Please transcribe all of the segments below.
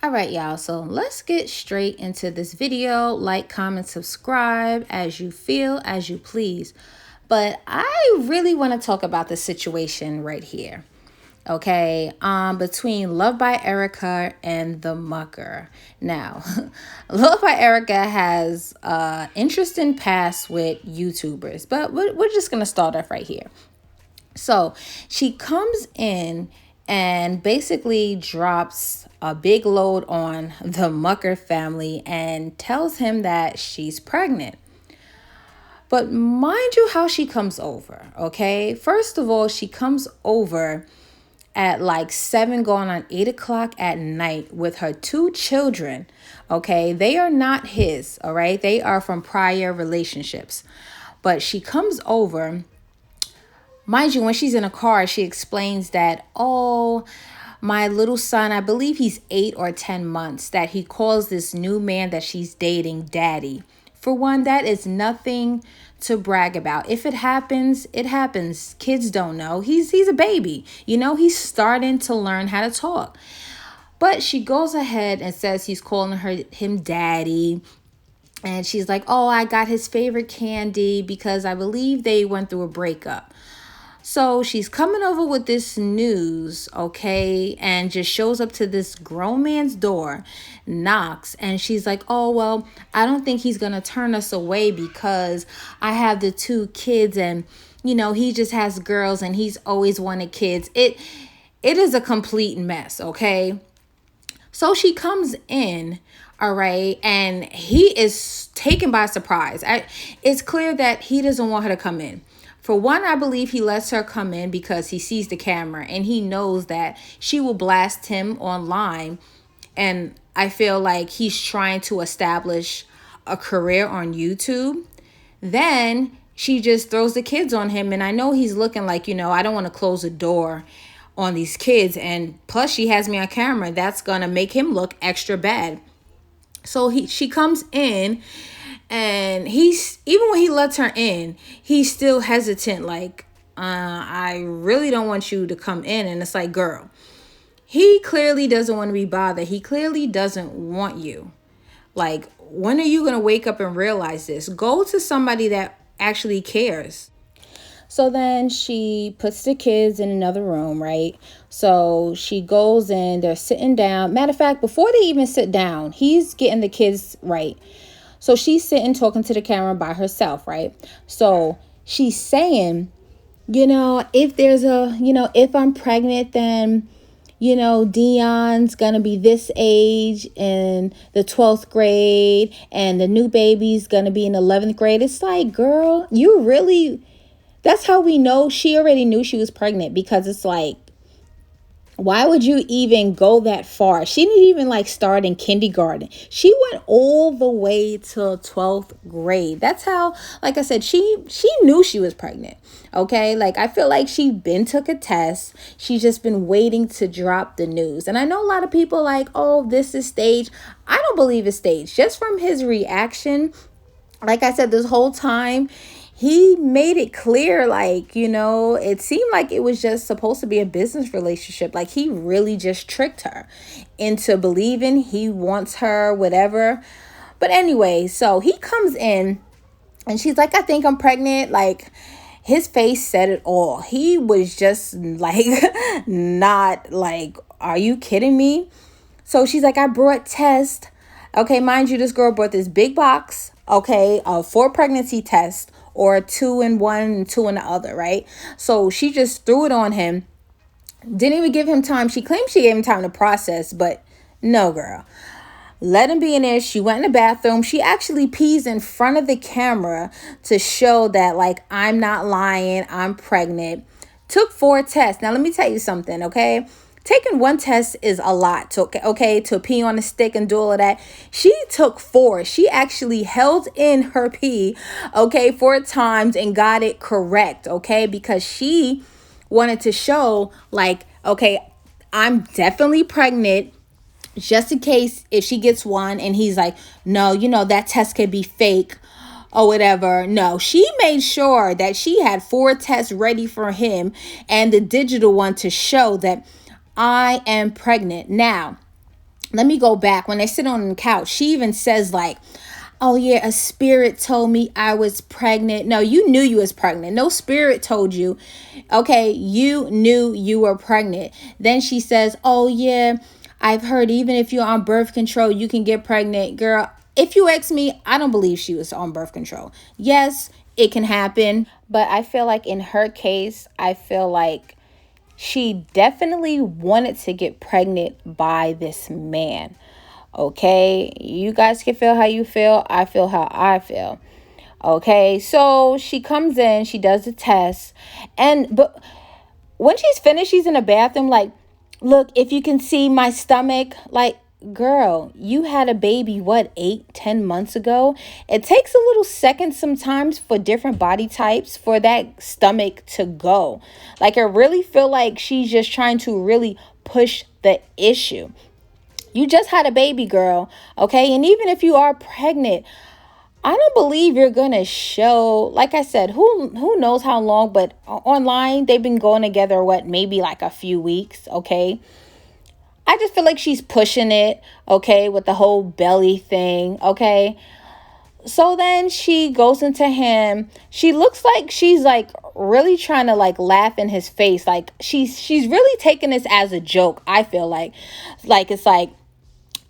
All right, y'all. So let's get straight into this video. Like, comment, subscribe as you feel, as you please. But I really want to talk about the situation right here. Okay, between Love by Erica and the Mucker. Now, Love by Erica has interesting past with YouTubers, but we're just gonna start off right here. So she comes in and basically drops a big load on the Mucker family and tells him that she's pregnant. But mind you, how she comes over, okay? First of all, she comes over at like 7 going on 8 o'clock at night with her 2 children, okay? They are not his, all right? They are from prior relationships. But she comes over. Mind you, when she's in a car, she explains that, oh, my little son, I believe he's 8 or 10 months, that he calls this new man that she's dating daddy. For one, that is nothing to brag about. If it happens, it happens. Kids don't know. He's a baby. You know, he's starting to learn how to talk. But she goes ahead and says he's calling him daddy. And she's like, oh, I got his favorite candy because I believe they went through a breakup. So she's coming over with this news, okay, and just shows up to this grown man's door, knocks, and she's like, oh, well, I don't think he's going to turn us away because I have the 2 kids and, you know, he just has girls and he's always wanted kids. It is a complete mess, okay? So she comes in, all right, and he is taken by surprise. It's clear that he doesn't want her to come in. For one, I believe he lets her come in because he sees the camera and he knows that she will blast him online. And I feel like he's trying to establish a career on YouTube. Then she just throws the kids on him. And I know he's looking like, you know, I don't want to close the door on these kids. And plus she has me on camera. That's going to make him look extra bad. So she comes in. And he's, even when he lets her in, he's still hesitant. Like, I really don't want you to come in. And it's like, girl, he clearly doesn't want to be bothered. He clearly doesn't want you. Like, when are you going to wake up and realize this? Go to somebody that actually cares. So then she puts the kids in another room, right? So she goes in, they're sitting down. Matter of fact, before they even sit down, he's getting the kids right. So she's sitting talking to the camera by herself, right? So she's saying, you know, if there's a, you know, if I'm pregnant, then, you know, Dion's going to be this age in the 12th grade and the new baby's going to be in 11th grade. It's like, girl, you really, that's how we know she already knew she was pregnant, because it's like, why would you even go that far? She didn't even like start in kindergarten. She went all the way to 12th grade. That's how, like I said, she knew she was pregnant. Okay. Like, I feel like she been took a test. She's just been waiting to drop the news. And I know a lot of people like, oh, this is staged. I don't believe it's staged. Just from his reaction, like I said, this whole time, he made it clear, like, you know, it seemed like it was just supposed to be a business relationship. Like, he really just tricked her into believing he wants her, whatever. But anyway, so he comes in and she's like, I think I'm pregnant. Like, his face said it all. He was just like, not like, are you kidding me? So she's like, I brought tests. Okay, mind you, this girl brought this big box, okay, 4 pregnancy tests, or 2 in one and 2 in the other, right? So she just threw it on him. Didn't even give him time. She claimed she gave him time to process, but no, girl. Let him be in there. She went in the bathroom. She actually pees in front of the camera to show that, like, I'm not lying. I'm pregnant. Took 4 tests. Now, let me tell you something, okay? Taking 1 test is a lot, to pee on a stick and do all of that. She took 4. She actually held in her pee, okay, 4 times and got it correct, okay, because she wanted to show, like, okay, I'm definitely pregnant, just in case if she gets one and he's like, no, you know, that test could be fake or whatever. No, she made sure that she had 4 tests ready for him and the digital one to show that I am pregnant. Now, let me go back. When they sit on the couch, she even says like, oh yeah, a spirit told me I was pregnant. No, you knew you was pregnant. No spirit told you. Okay, you knew you were pregnant. Then she says, oh yeah, I've heard even if you're on birth control, you can get pregnant. Girl, if you ask me, I don't believe she was on birth control. Yes, it can happen. But I feel like in her case, I feel like she definitely wanted to get pregnant by this man. Okay, you guys can feel how you feel. I feel how I feel. Okay, so she comes in, she does the test, but when she's finished, she's in the bathroom like, look, if you can see my stomach, like, girl, you had a baby, what, 8-10 months ago? It takes a little second sometimes for different body types for that stomach to go. Like, I really feel like she's just trying to really push the issue. You just had a baby, girl, okay? And even if you are pregnant, I don't believe you're going to show, like I said, who knows how long, but online, they've been going together, what, maybe like a few weeks, okay? I just feel like she's pushing it, okay, with the whole belly thing, okay? So then she goes into him. She looks like she's like really trying to like laugh in his face. Like she's really taking this as a joke, I feel like. Like it's like,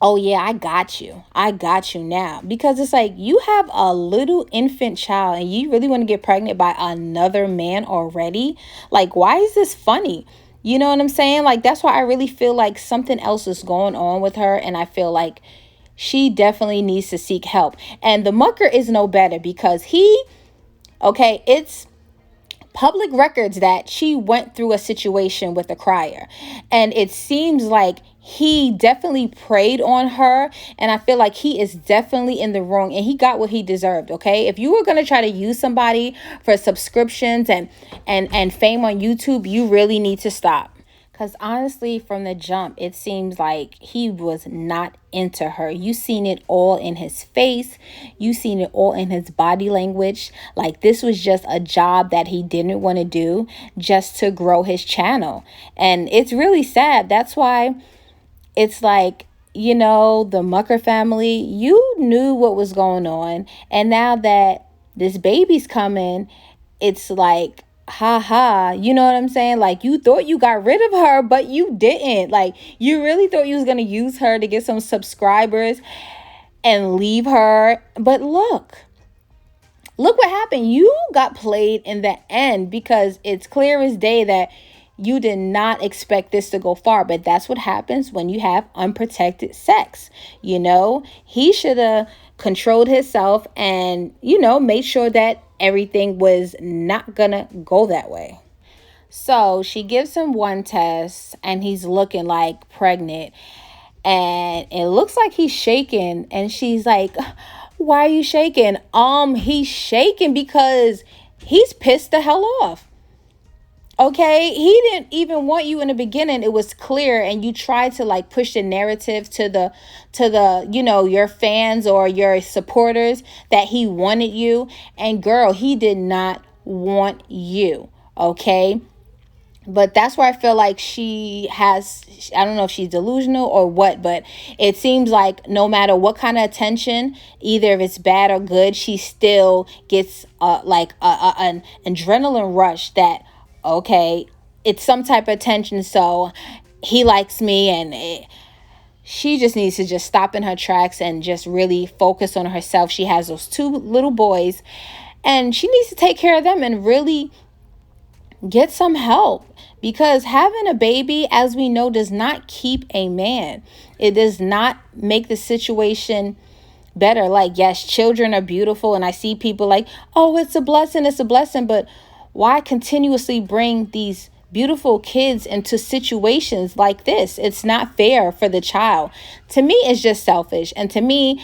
oh yeah, I got you. I got you now. Because it's like you have a little infant child and you really want to get pregnant by another man already? Like, why is this funny? You know what I'm saying? Like, that's why I really feel like something else is going on with her. And I feel like she definitely needs to seek help. And the Mucker is no better because it's public records that she went through a situation with a crier. And it seems like he definitely preyed on her. And I feel like he is definitely in the wrong and he got what he deserved. Okay. If you were going to try to use somebody for subscriptions and fame on YouTube, you really need to stop. Because honestly, from the jump, it seems like he was not into her. You seen it all in his face. You seen it all in his body language. Like this was just a job that he didn't want to do just to grow his channel. And it's really sad. That's why it's like, the Mucker family, you knew what was going on. And now that this baby's coming, it's like, ha ha, you know what I'm saying? Like you thought you got rid of her, but you didn't. Like you really thought you was going to use her to get some subscribers and leave her. But look what happened. You got played in the end because it's clear as day that you did not expect this to go far. But that's what happens when you have unprotected sex. He should have controlled himself and, made sure that everything was not gonna go that way. So she gives him one test and he's looking like pregnant and it looks like he's shaking and she's like, why are you shaking? He's shaking because he's pissed the hell off. Okay, he didn't even want you in the beginning. It was clear, and you tried to like push the narrative to the your fans or your supporters that he wanted you. And girl, he did not want you. Okay. But that's where I feel like I don't know if she's delusional or what, but it seems like no matter what kind of attention, either if it's bad or good, she still gets an adrenaline rush that, okay, it's some type of attention, so he likes me, and she just needs to just stop in her tracks and just really focus on herself. She has those 2 little boys, and she needs to take care of them and really get some help, because having a baby, as we know, does not keep a man. It does not make the situation better. Like, yes, children are beautiful, and I see people like, oh, it's a blessing, but why continuously bring these beautiful kids into situations like this? It's not fair for the child. To me, it's just selfish. And to me,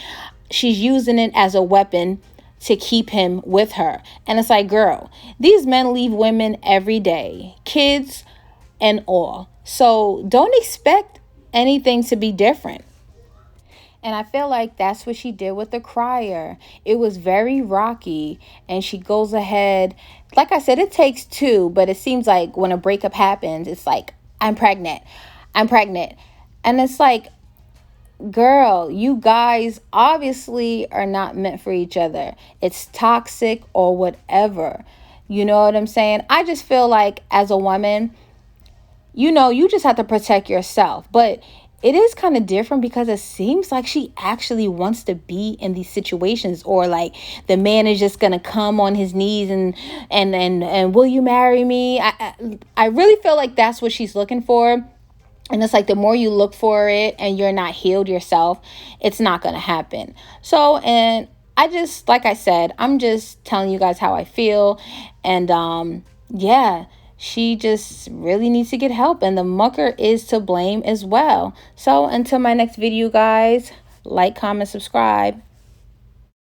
she's using it as a weapon to keep him with her. And it's like, girl, these men leave women every day, kids and all. So don't expect anything to be different. And I feel like that's what she did with the crier. It was very rocky. And she goes ahead. Like I said, it takes 2. But it seems like when a breakup happens, it's like, I'm pregnant. And it's like, girl, you guys obviously are not meant for each other. It's toxic or whatever. You know what I'm saying? I just feel like as a woman, you just have to protect yourself. But it is kind of different because it seems like she actually wants to be in these situations, or like the man is just gonna come on his knees and will you marry me? I really feel like that's what she's looking for. And it's like the more you look for it and you're not healed yourself, it's not going to happen. So, and I just, like I said, I'm just telling you guys how I feel. And yeah, she just really needs to get help. And the mucker is to blame as well. So until my next video, guys, like, comment, subscribe.